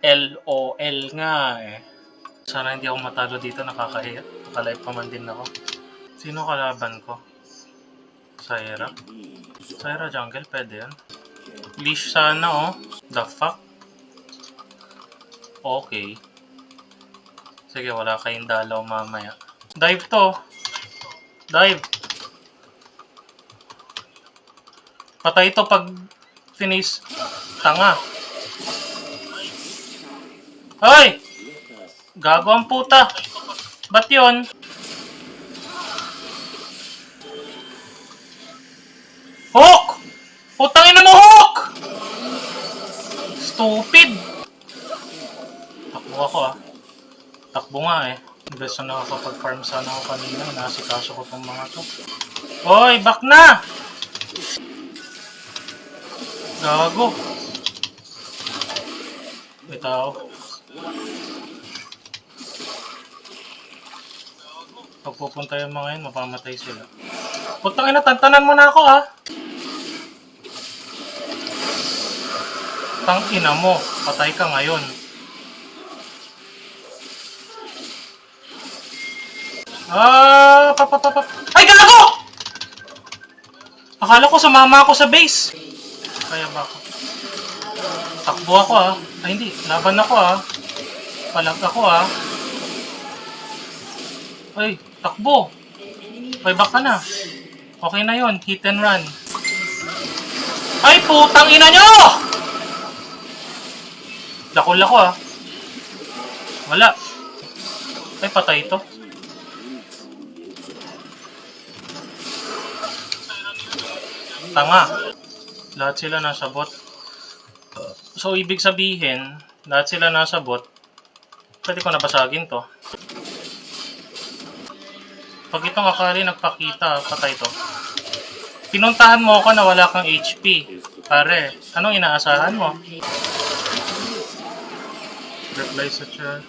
LOL nga eh. Sana hindi ako matalo dito, nakakahiya. Nakalive pa man din ako. Sino kalaban ko? Syra? Syra jungle, pwede yan. Leash sana oh. The fuck? Okay. Sige, wala kayong dalaw mamaya. Dive to. Dive. Patay to pag finish. Tanga. Hoy! Gago ang puta. Ba't yun? Hook! Putang ina mo, Hook! Stupid! Takbo ako ah. Takbo nga eh. Imbes na nakakapag-farm sana ako kanina. Nasikaso ko tong mga to. Hoy! Back na! Gago. May tao. Pag pupunta yung mga yun, mapamatay sila. Putang ina, tantanan mo na ako ah! Tang ina mo, patay ka ngayon. Ay, gago! Akala ko sumama ako sa base. Kaya ba ako? Takbo ako ah. Ay hindi, laban ako ah. Palag ako ah. Ay, takbo. Ay, back ka na. Okay na yon, hit and run. Ay, putang ina nyo! Lakol ako ah. Wala. Ay, patay ito. Tanga. Lahat sila nasa bot. So, ibig sabihin, lahat sila nasa bot. Pwede ko nabasagin to. Pag itong Akali nagpakita, patay to. Pinuntahan mo ako na wala kang HP. Pare, anong inaasahan mo? Reply sa chat.